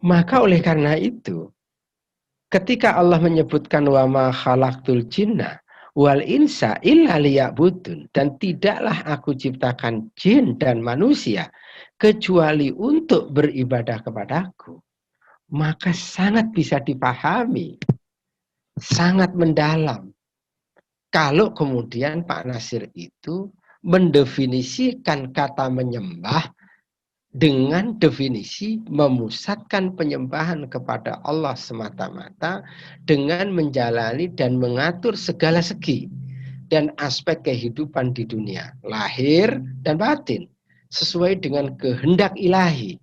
Maka oleh karena itu, ketika Allah menyebutkan wa ma khalaqtul jinna wal insa illa liya'budun, dan tidaklah aku ciptakan jin dan manusia kecuali untuk beribadah kepadaku, maka sangat bisa dipahami, sangat mendalam. Kalau kemudian Pak Nasir itu mendefinisikan kata menyembah dengan definisi memusatkan penyembahan kepada Allah semata-mata dengan menjalani dan mengatur segala segi dan aspek kehidupan di dunia, lahir dan batin, sesuai dengan kehendak ilahi,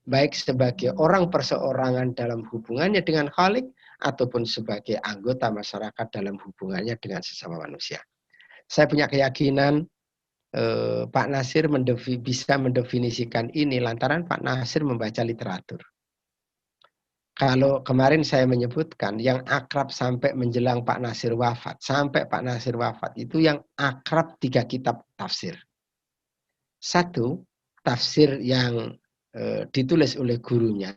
baik sebagai orang perseorangan dalam hubungannya dengan Khalik ataupun sebagai anggota masyarakat dalam hubungannya dengan sesama manusia. Saya punya keyakinan Pak Nasir bisa mendefinisikan ini lantaran Pak Nasir membaca literatur. Kalau kemarin saya menyebutkan yang akrab sampai menjelang Pak Nasir wafat, sampai Pak Nasir wafat itu yang akrab 3 kitab tafsir. 1, tafsir yang ditulis oleh gurunya,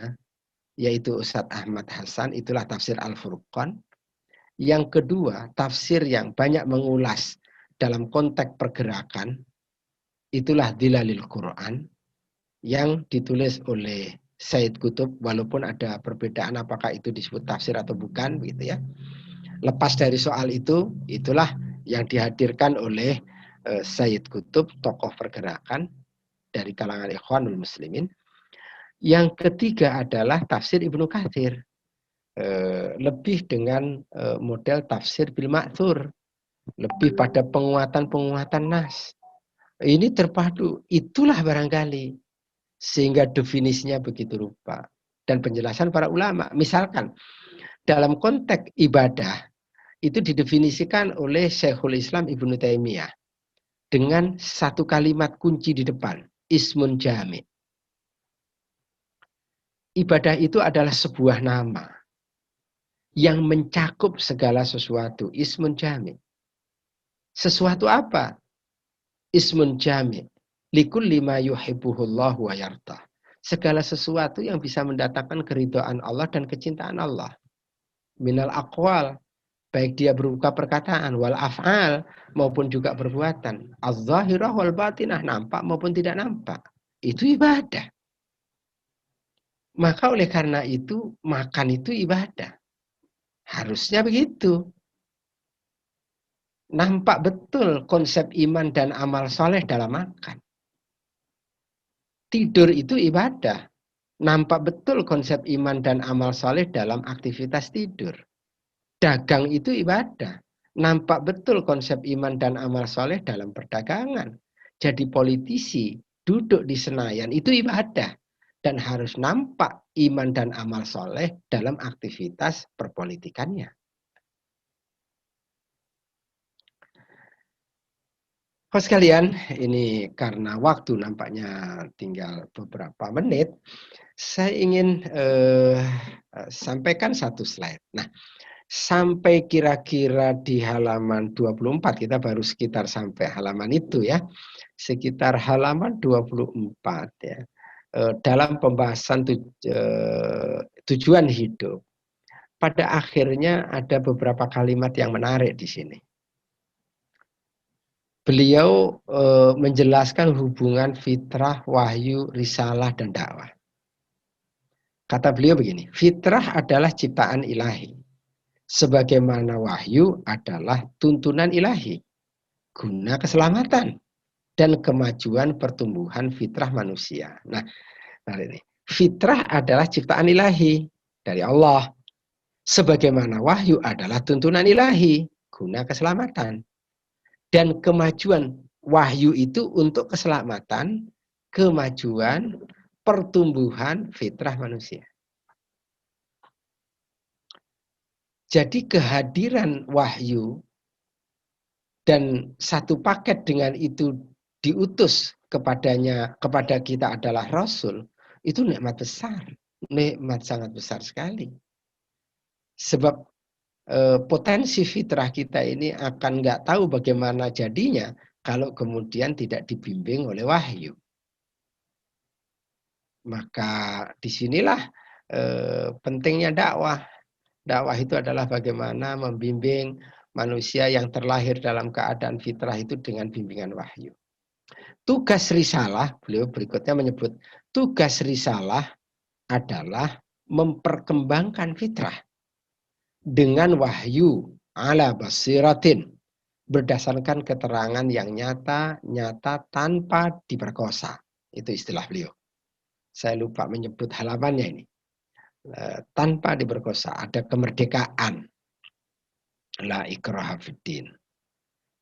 yaitu Ustadz Ahmad Hasan, itulah tafsir Al-Furqan. Yang kedua, tafsir yang banyak mengulas dalam konteks pergerakan, itulah Dhilalil Quran, yang ditulis oleh Said Qutb, walaupun ada perbedaan apakah itu disebut tafsir atau bukan, gitu ya. Lepas dari soal itu, itulah yang dihadirkan oleh Said Qutb, tokoh pergerakan dari kalangan Ikhwanul Muslimin. Yang ketiga adalah tafsir Ibnu Katsir, lebih dengan model tafsir bil ma'thur, lebih pada penguatan-penguatan nas. Ini terpadu, itulah barangkali sehingga definisinya begitu rupa dan penjelasan para ulama. Misalkan dalam konteks ibadah itu didefinisikan oleh Syekhul Islam Ibnu Taimiyah dengan satu kalimat kunci di depan, ismun jami. Ibadah itu adalah sebuah nama yang mencakup segala sesuatu, ismun jami. Sesuatu apa? Ismun jami. Likulli ma yuhibbuhullahu wa yardah. Segala sesuatu yang bisa mendatangkan keridhaan Allah dan kecintaan Allah. Minal aqwal, baik dia berupa perkataan, wal af'al, maupun juga perbuatan. Az-zahirah wal batinah, nampak maupun tidak nampak. Itu ibadah. Maka oleh karena itu, makan itu ibadah. Harusnya begitu. Nampak betul konsep iman dan amal soleh dalam makan. Tidur itu ibadah. Nampak betul konsep iman dan amal soleh dalam aktivitas tidur. Dagang itu ibadah. Nampak betul konsep iman dan amal soleh dalam perdagangan. Jadi politisi duduk di Senayan itu ibadah. Dan harus nampak iman dan amal soleh dalam aktivitas perpolitikannya. Kau sekalian, ini karena waktu nampaknya tinggal beberapa menit, saya ingin sampaikan satu slide. Nah, sampai kira-kira di halaman 24, kita baru sekitar sampai halaman itu ya, sekitar halaman 24 ya, dalam pembahasan tujuan hidup. Pada akhirnya ada beberapa kalimat yang menarik di sini. Beliau menjelaskan hubungan fitrah, wahyu, risalah, dan dakwah. Kata beliau begini, fitrah adalah ciptaan ilahi. Sebagaimana wahyu adalah tuntunan ilahi. Guna keselamatan dan kemajuan pertumbuhan fitrah manusia. Nah, ini. Fitrah adalah ciptaan ilahi dari Allah. Sebagaimana wahyu adalah tuntunan ilahi. Guna keselamatan. Dan kemajuan wahyu itu untuk keselamatan, kemajuan, pertumbuhan fitrah manusia. Jadi kehadiran wahyu dan satu paket dengan itu diutus kepada kita adalah Rasul, itu nikmat besar, nikmat sangat besar sekali. Sebab potensi fitrah kita ini akan nggak tahu bagaimana jadinya kalau kemudian tidak dibimbing oleh wahyu. Maka disinilah pentingnya dakwah. Dakwah itu adalah bagaimana membimbing manusia yang terlahir dalam keadaan fitrah itu dengan bimbingan wahyu. Tugas risalah, beliau berikutnya menyebut, tugas risalah adalah memperkembangkan fitrah dengan wahyu ala basiratin, berdasarkan keterangan yang nyata tanpa diperkosa. Itu istilah beliau. Saya lupa menyebut halamannya ini. Tanpa diperkosa, ada kemerdekaan. La ikraha fiddin.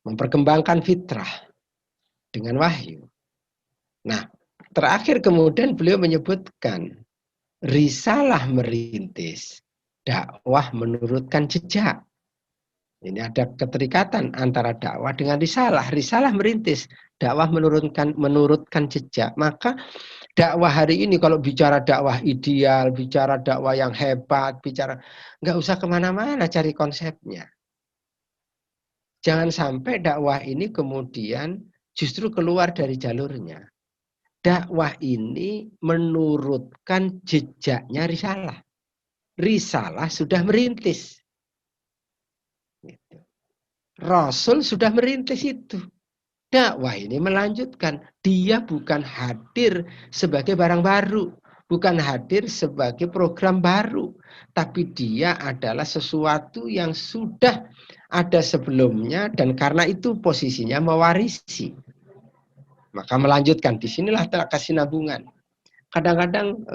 Memperkembangkan fitrah dengan wahyu. Nah, terakhir kemudian beliau menyebutkan risalah merintis, dakwah menurutkan jejak. Ini ada keterikatan antara dakwah dengan risalah. Risalah merintis, dakwah menurutkan jejak. Maka dakwah hari ini kalau bicara dakwah ideal, bicara dakwah yang hebat, bicara nggak usah kemana-mana cari konsepnya. Jangan sampai dakwah ini kemudian justru keluar dari jalurnya. Dakwah ini menurutkan jejaknya risalah. Risalah sudah merintis. Rasul sudah merintis itu. Dakwah ini melanjutkan. Dia bukan hadir sebagai barang baru. Bukan hadir sebagai program baru. Tapi dia adalah sesuatu yang sudah ada sebelumnya. Dan karena itu posisinya mewarisi. Maka melanjutkan. Disinilah kesinambungan. Kadang-kadang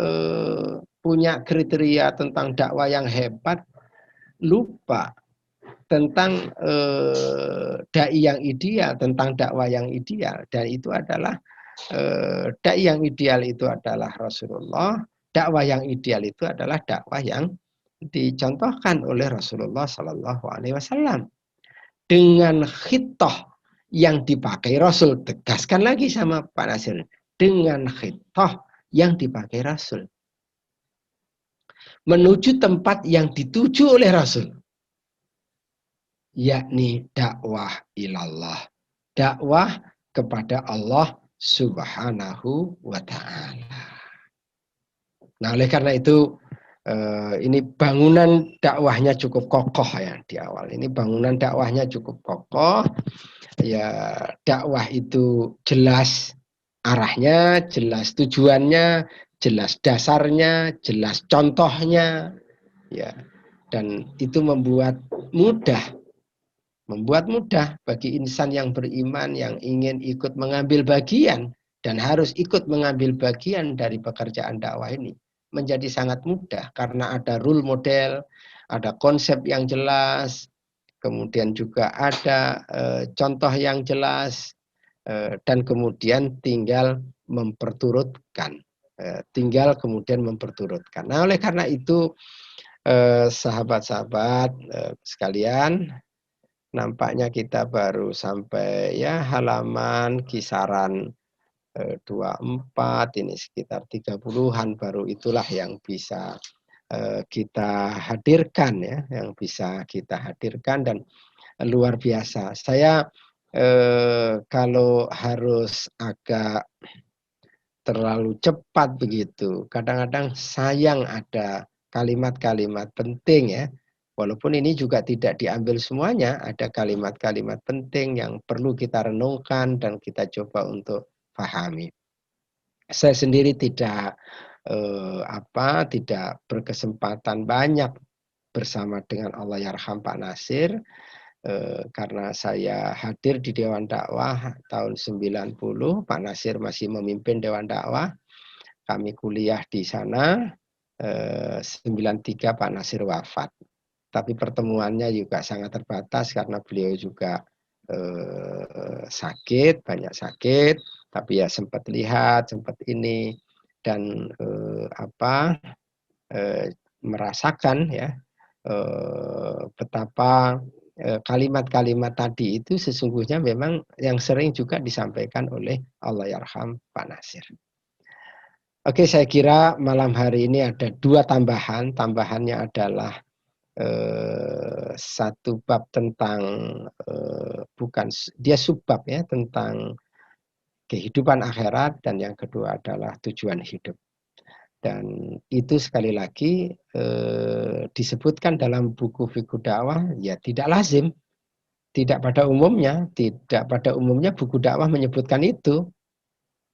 punya kriteria tentang dakwah yang hebat. Lupa tentang dai yang ideal, tentang dakwah yang ideal, dan itu adalah dai yang ideal itu adalah Rasulullah, dakwah yang ideal itu adalah dakwah yang dicontohkan oleh Rasulullah Shallallahu Alaihi Wasallam dengan khitoh yang dipakai Rasul. Tegaskan lagi sama Pak Nasir, dengan khitoh yang dipakai Rasul menuju tempat yang dituju oleh Rasul, yakni dakwah ilallah, dakwah kepada Allah Subhanahu wa Ta'ala. Nah, oleh karena itu ini bangunan dakwahnya cukup kokoh ya di awal. Ini bangunan dakwahnya cukup kokoh. Ya, dakwah itu jelas arahnya, jelas tujuannya, jelas dasarnya, jelas contohnya, ya. Dan itu membuat mudah bagi insan yang beriman yang ingin ikut mengambil bagian dan harus ikut mengambil bagian dari pekerjaan dakwah ini menjadi sangat mudah karena ada role model, ada konsep yang jelas, kemudian juga ada contoh yang jelas, dan kemudian tinggal memperturutkan, Nah, oleh karena itu sahabat-sahabat sekalian, nampaknya kita baru sampai ya halaman kisaran 24, ini sekitar 30-an baru itulah yang bisa kita hadirkan ya, dan luar biasa. Saya kalau harus agak terlalu cepat begitu, kadang-kadang sayang ada kalimat-kalimat penting ya. Walaupun ini juga tidak diambil semuanya, ada kalimat-kalimat penting yang perlu kita renungkan dan kita coba untuk pahami. Saya sendiri tidak berkesempatan banyak bersama dengan Allahyarham Pak Nasir, karena saya hadir di Dewan Dakwah tahun 90, Pak Nasir masih memimpin Dewan Dakwah. Kami kuliah di sana, 93 Pak Nasir wafat. Tapi pertemuannya juga sangat terbatas karena beliau juga banyak sakit, tapi ya sempat lihat, sempat ini, dan merasakan ya betapa kalimat-kalimat tadi itu sesungguhnya memang yang sering juga disampaikan oleh Allahyarham Pak Nasir. Oke, saya kira malam hari ini ada 2 tambahan. Tambahannya adalah satu bab tentang dia subbab ya, tentang kehidupan akhirat, dan yang kedua adalah tujuan hidup. Dan itu sekali lagi disebutkan dalam buku Fiqh Dakwah, ya tidak lazim, tidak pada umumnya buku dakwah menyebutkan itu,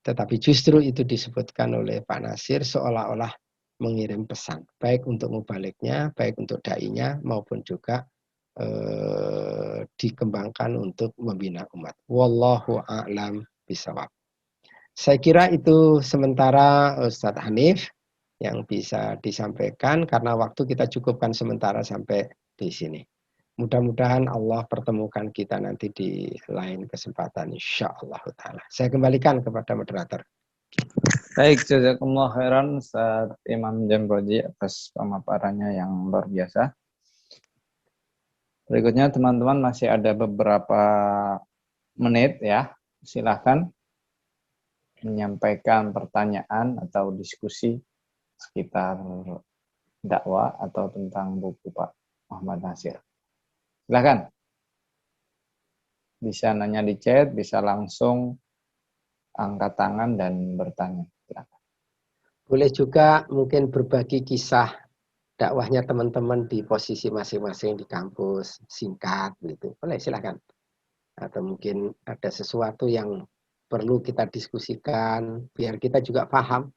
tetapi justru itu disebutkan oleh Pak Nasir seolah-olah mengirim pesan, baik untuk mubaliknya, baik untuk dai-nya, maupun juga dikembangkan untuk membina umat. Wallahu a'lam bishawab. Saya kira itu sementara Ustadz Hanif yang bisa disampaikan, karena waktu kita cukupkan sementara sampai di sini. Mudah-mudahan Allah pertemukan kita nanti di lain kesempatan, insyaallah ta'ala. Saya kembalikan kepada moderator. Baik, jazakumullah khairan Ustaz Imam Jamroji atas pemaparannya yang luar biasa. Berikutnya teman-teman masih ada beberapa menit ya. Silahkan menyampaikan pertanyaan atau diskusi sekitar dakwah atau tentang buku Pak Muhammad Nasir. Silahkan. Bisa nanya di chat, bisa langsung angkat tangan dan bertanya. Silahkan. Boleh juga mungkin berbagi kisah dakwahnya teman-teman di posisi masing-masing di kampus, singkat gitu. Boleh, silahkan. Atau mungkin ada sesuatu yang perlu kita diskusikan biar kita juga paham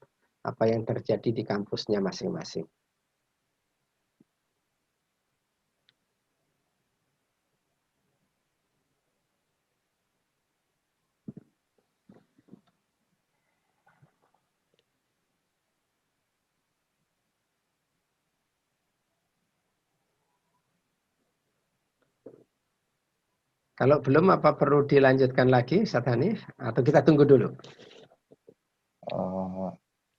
apa yang terjadi di kampusnya masing-masing. Kalau belum, apa perlu dilanjutkan lagi, Ustaz Hanif? Atau kita tunggu dulu?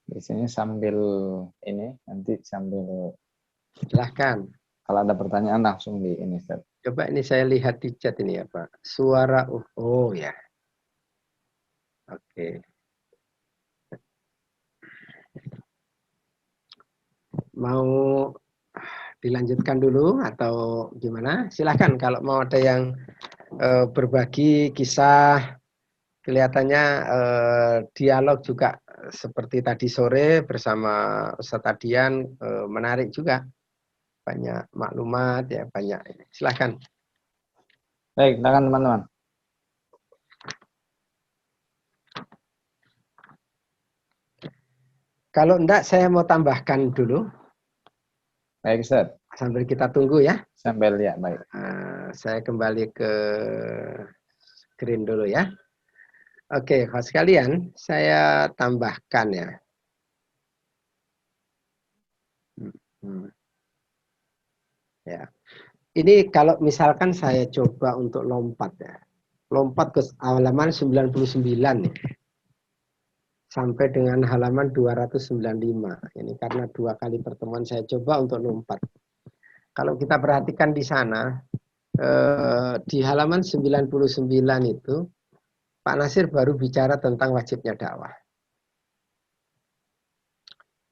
Di sini sambil ini, nanti sambil Silahkan. kalau ada pertanyaan langsung di ini, Ustaz. Coba ini saya lihat di chat ini ya Pak. Suara, oh ya. Oke. Mau dilanjutkan dulu atau gimana? Silahkan kalau mau ada yang berbagi kisah, kelihatannya dialog juga seperti tadi sore bersama Ustadz Adian menarik juga, banyak maklumat ya, banyak. Silahkan. Baik, silakan teman-teman. Kalau enggak saya mau tambahkan dulu. Baik, Ustaz. Sambil kita tunggu ya. Sambil ya, baik. Saya kembali ke screen dulu ya. Oke, kawan sekalian, saya tambahkan ya. Ya. Ini kalau misalkan saya coba untuk lompat ya. Lompat ke halaman 99 nih. Sampai dengan halaman 295. Ini karena 2 kali pertemuan saya coba untuk lompat. Kalau kita perhatikan di sana, di halaman 99 itu, Pak Nasir baru bicara tentang wajibnya dakwah.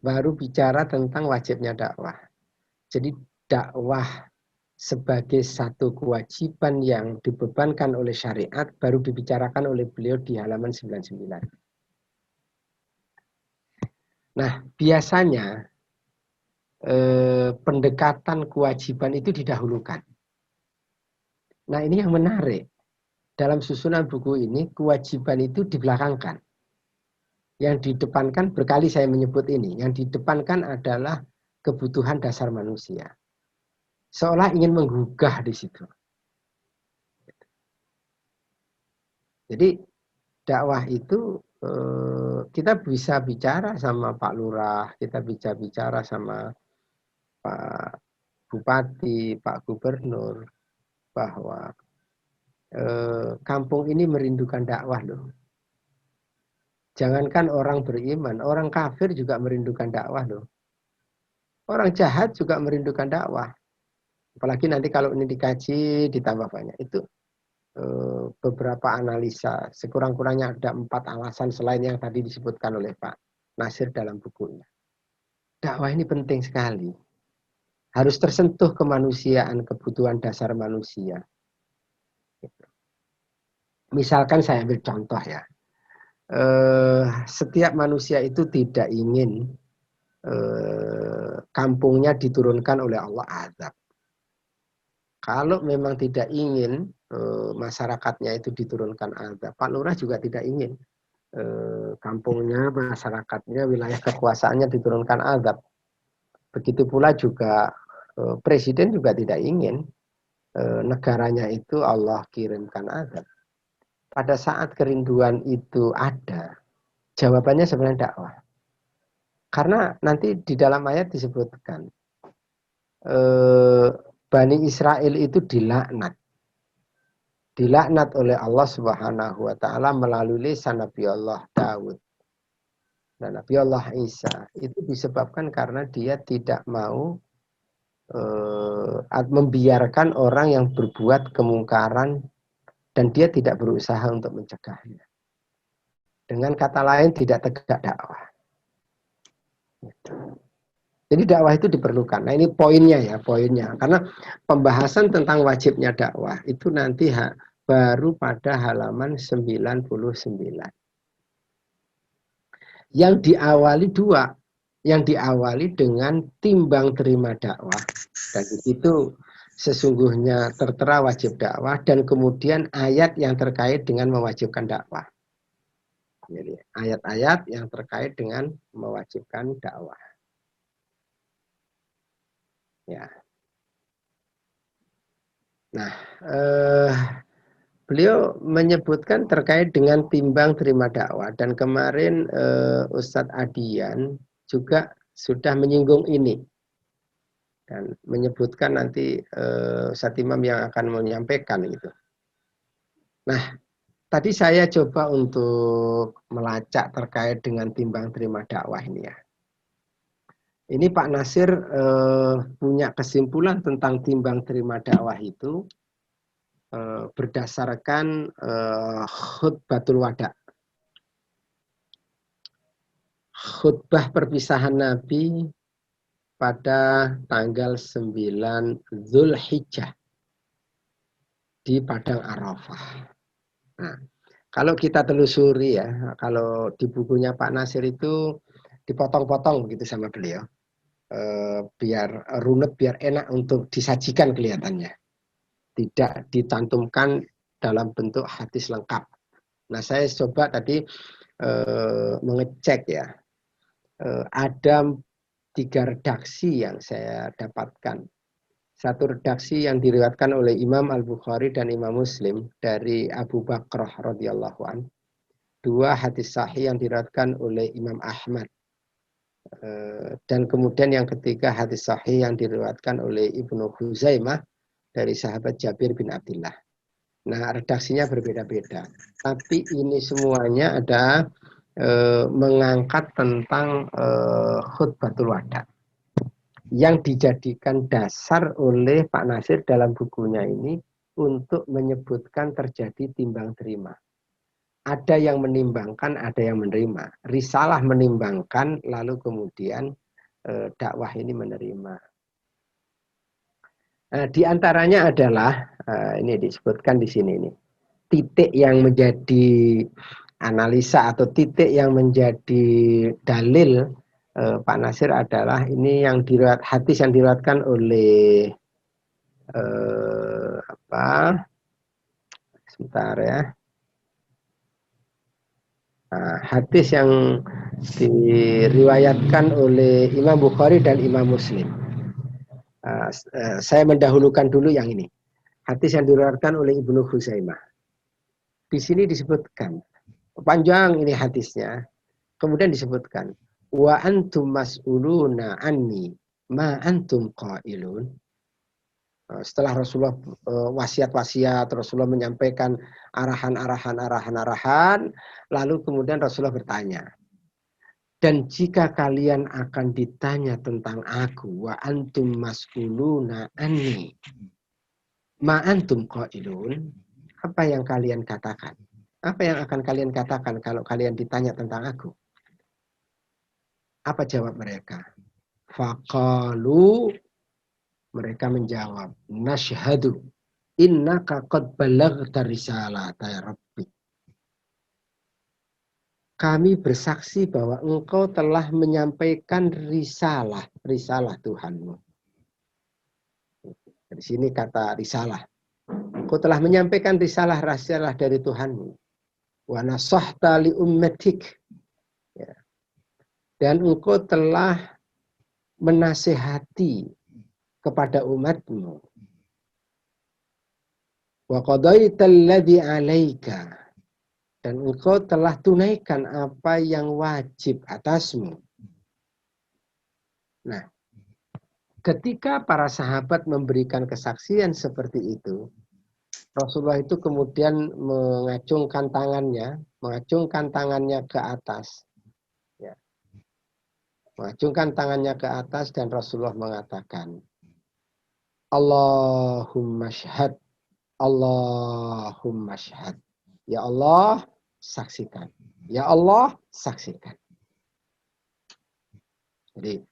Baru bicara tentang wajibnya dakwah. Jadi dakwah sebagai satu kewajiban yang dibebankan oleh syariat baru dibicarakan oleh beliau di halaman 99. Nah, biasanya pendekatan kewajiban itu didahulukan. Nah, ini yang menarik. Dalam susunan buku ini, kewajiban itu dibelakangkan. Yang didepankan, berkali saya menyebut ini, yang didepankan adalah kebutuhan dasar manusia. Seolah ingin menggugah di situ. Jadi dakwah itu kita bisa bicara sama Pak Lurah, kita bisa bicara sama Pak Bupati, Pak Gubernur, bahwa kampung ini merindukan dakwah loh. Jangankan orang beriman, orang kafir juga merindukan dakwah loh. Orang jahat juga merindukan dakwah. Apalagi nanti kalau ini dikaji ditambah banyak. Itu beberapa analisa. Sekurang-kurangnya ada 4 alasan selain yang tadi disebutkan oleh Pak Nasir dalam bukunya. Dakwah ini penting sekali. Harus tersentuh kemanusiaan, kebutuhan dasar manusia. Misalkan saya ambil contoh ya. Setiap manusia itu tidak ingin kampungnya diturunkan oleh Allah azab. Kalau memang tidak ingin masyarakatnya itu diturunkan azab, Pak Lurah juga tidak ingin kampungnya, masyarakatnya, wilayah kekuasaannya diturunkan azab. Begitu pula juga presiden juga tidak ingin negaranya itu Allah kirimkan azab. Pada saat kerinduan itu ada, jawabannya sebenarnya dakwah. Karena nanti di dalam ayat disebutkan Bani Israel itu dilaknat. Dilaknat oleh Allah Subhanahu wa taala melalui lisan Nabi Allah Daud dan Nabi Allah Isa. Itu disebabkan karena dia tidak mau membiarkan orang yang berbuat kemungkaran dan dia tidak berusaha untuk mencegahnya. Dengan kata lain tidak tegak dakwah. Jadi dakwah itu diperlukan. Nah ini poinnya ya, poinnya. Karena pembahasan tentang wajibnya dakwah itu nanti baru pada halaman 99. Yang diawali dua. Yang diawali dengan timbang terima dakwah. Dan itu sesungguhnya tertera wajib dakwah. Dan kemudian ayat yang terkait dengan mewajibkan dakwah. Jadi ayat-ayat yang terkait dengan mewajibkan dakwah. Ya. Nah, beliau menyebutkan terkait dengan timbang terima dakwah dan kemarin Ustadz Adian juga sudah menyinggung ini dan menyebutkan nanti Ustadz Imam yang akan menyampaikan itu. Nah, tadi saya coba untuk melacak terkait dengan timbang terima dakwah ini ya. Ini Pak Nasir punya kesimpulan tentang timbang terima dakwah itu berdasarkan khutbatul wada. Khutbah perpisahan Nabi pada tanggal 9 Zulhijjah di Padang Arafah. Nah, kalau kita telusuri ya, kalau di bukunya Pak Nasir itu dipotong-potong begitu sama beliau. Biar runut, biar enak untuk disajikan kelihatannya. Tidak dicantumkan dalam bentuk hadis lengkap. Nah, saya coba tadi mengecek ya. Ada 3 redaksi yang saya dapatkan. Satu redaksi yang diriwayatkan oleh Imam Al-Bukhari dan Imam Muslim dari Abu Bakrah radhiyallahu an. 2 hadis sahih yang diriwayatkan oleh Imam Ahmad. Dan kemudian yang ketiga hadis sahih yang diriwayatkan oleh Ibnu Khuzaimah dari sahabat Jabir bin Abdullah. Nah, redaksinya berbeda-beda. Tapi ini semuanya ada mengangkat tentang khutbatul wada yang dijadikan dasar oleh Pak Nasir dalam bukunya ini untuk menyebutkan terjadi timbang terima. Ada yang menimbangkan, ada yang menerima. Risalah menimbangkan, lalu kemudian dakwah ini menerima. Di antaranya adalah ini disebutkan di sini ini titik yang menjadi analisa atau titik yang menjadi dalil Pak Nasir adalah ini yang hadis yang diriwayatkan oleh sebentar ya. Hadis yang diriwayatkan oleh Imam Bukhari dan Imam Muslim. Saya mendahulukan dulu yang ini. Hadis yang diriwayatkan oleh Ibnu Khuzaimah. Di sini disebutkan panjang ini hadisnya. Kemudian disebutkan wa antum mas'uluna anni ma antum qailun. Setelah Rasulullah wasiat-wasiat, Rasulullah menyampaikan arahan, lalu kemudian Rasulullah bertanya, dan jika kalian akan ditanya tentang aku, wa antum mas'uluna anni, ma antum qailun, apa yang kalian katakan? Apa yang akan kalian katakan kalau kalian ditanya tentang aku? Apa jawab mereka? Faqalu, mereka menjawab, nashhadu innaka qad balaghta risalata ya Rabbi. kami bersaksi bahwa engkau telah menyampaikan risalah Tuhanmu. Di sini kata risalah. Engkau telah menyampaikan risalah dari Tuhanmu. Wa nasahta li ummatik. Ya. Dan engkau telah menasihati kepada umatmu. Wa qadaita alladhi 'alaika. Dan engkau telah tunaikan apa yang wajib atasmu. Nah, ketika para sahabat memberikan kesaksian seperti itu, Rasulullah itu kemudian mengacungkan tangannya ke atas. Ya. Mengacungkan tangannya ke atas dan Rasulullah mengatakan, Allahumma syhad, Allahumma syhad. Ya Allah, saksikan. Ya Allah, saksikan. Jadi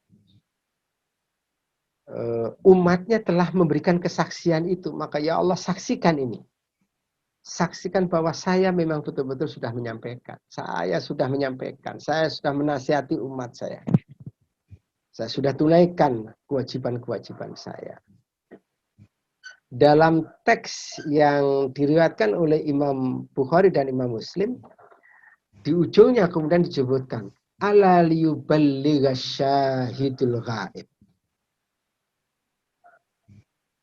umatnya telah memberikan kesaksian itu, maka ya Allah saksikan ini. Saksikan bahwa saya memang betul-betul sudah menyampaikan. Saya sudah menyampaikan. Saya sudah menasihati umat saya. Saya sudah tunaikan kewajiban-kewajiban saya. Dalam teks yang diriwayatkan oleh Imam Bukhari dan Imam Muslim, di ujungnya kemudian disebutkan, ala liyuballigha syahidul ghaib.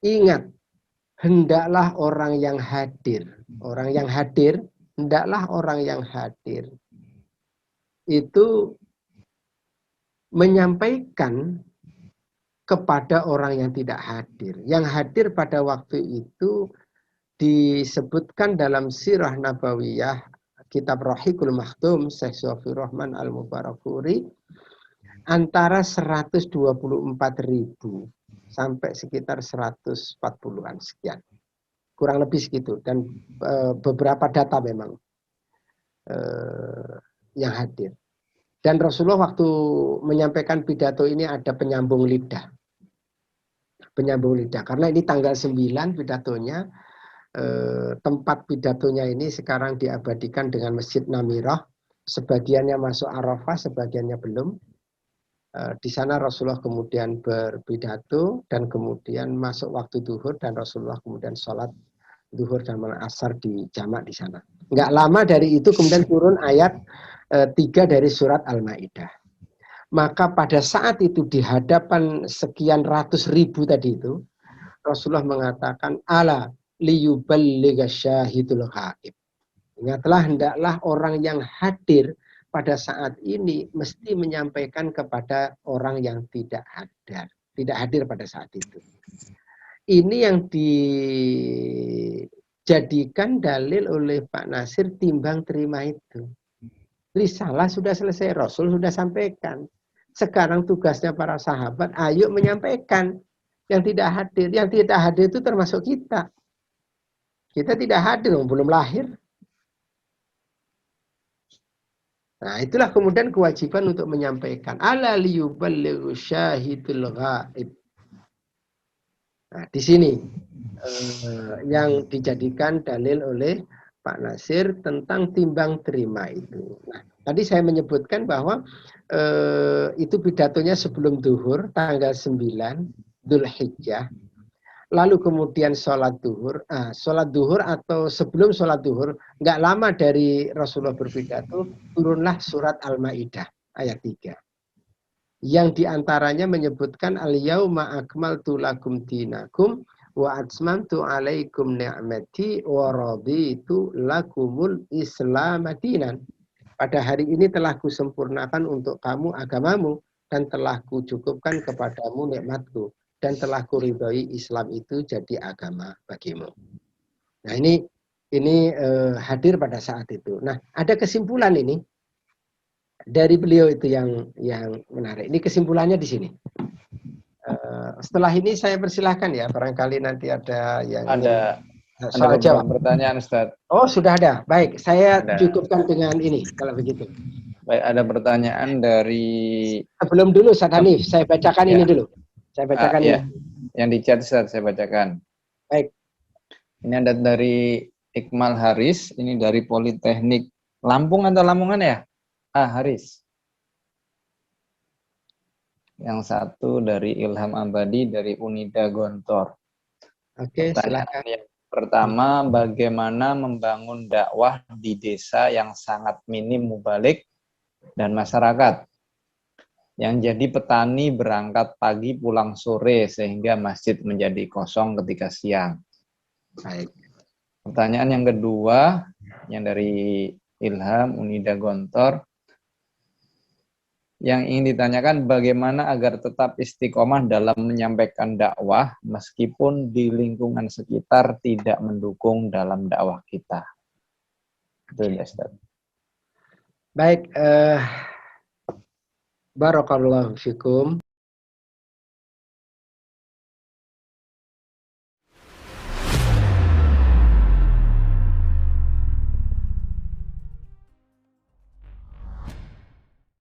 Ingat, hendaklah orang yang hadir. Hendaklah orang yang hadir itu menyampaikan kepada orang yang tidak hadir. Yang hadir pada waktu itu disebutkan dalam Sirah Nabawiyah, kitab Rahiqul Maktum, Syekh Sofir Rahman Al-Mubarakfuri, antara 124.000 sampai sekitar 140-an sekian. Kurang lebih segitu. Dan beberapa data memang yang hadir. Dan Rasulullah waktu menyampaikan pidato ini ada penyambung lidah. Karena ini tanggal 9 pidatonya. Tempat pidatonya ini sekarang diabadikan dengan Masjid Namirah. Sebagiannya masuk Arafah, sebagiannya belum. Di sana Rasulullah kemudian berpidato dan kemudian masuk waktu duhur dan Rasulullah kemudian sholat duhur dan asar di jamak di sana. Enggak lama dari itu kemudian turun ayat 3 dari surat Al-Maidah. Maka pada saat itu di hadapan sekian ratus ribu tadi itu, Rasulullah mengatakan, ala liyuballigha syahidul ghaib. Ingatlah, hendaklah orang yang hadir pada saat ini mesti menyampaikan kepada orang yang tidak hadir pada saat itu. Ini yang dijadikan dalil oleh Pak Nasir timbang terima itu. Risalah sudah selesai, Rasul sudah sampaikan. Sekarang tugasnya para sahabat, ayo menyampaikan. Yang tidak hadir itu termasuk kita. Kita tidak hadir, belum lahir. Nah, itulah kemudian kewajiban untuk menyampaikan. Ala liyuballighu syahidul ghaib. Nah, di sini yang dijadikan dalil oleh Pak Nasir tentang timbang terima itu. Nah, tadi saya menyebutkan bahwa itu pidatonya sebelum duhur, tanggal 9 Dzulhijjah. Lalu kemudian sholat duhur atau sebelum sholat duhur, nggak lama dari Rasulullah berpidato, turunlah surat Al-Maidah ayat 3. Yang diantaranya menyebutkan al-yauma akmaltu lakum dinakum wa atmamtu alaikum ni'mati wa raditu lakumul Islam dinan. Pada hari ini telah kusempurnakan untuk kamu agamamu dan telah kucukupkan kepadamu nikmatku dan telah kuridhoi Islam itu jadi agama bagimu. Nah, ini hadir pada saat itu. Nah, ada kesimpulan ini dari beliau itu yang menarik. Ini kesimpulannya di sini. Setelah ini saya persilahkan ya, barangkali nanti ada yang soal jawab. Pertanyaan, Ustaz. Oh, sudah ada. Baik, saya cukupkan dengan ini kalau begitu. Baik, ada pertanyaan dari sebelum dulu Ustaz Hanif, saya bacakan ini dulu. Saya bacakan ini. Yang di chat Ustaz, saya bacakan. Baik. Ini ada dari Iqmal Haris, ini dari Politeknik Lampung atau Lamongan ya? Haris. Yang satu dari Ilham Abadi dari Unida Gontor. Oke, Pertanyaan silakan. yang pertama, bagaimana membangun dakwah di desa yang sangat minim mubalik dan masyarakat? Yang jadi petani berangkat pagi pulang sore sehingga masjid menjadi kosong ketika siang. Baik. Pertanyaan yang kedua, yang dari Ilham Unida Gontor, yang ingin ditanyakan bagaimana agar tetap istiqomah dalam menyampaikan dakwah meskipun di lingkungan sekitar tidak mendukung dalam dakwah kita. Itu ya, Ustaz. Baik, barakallahu fikum.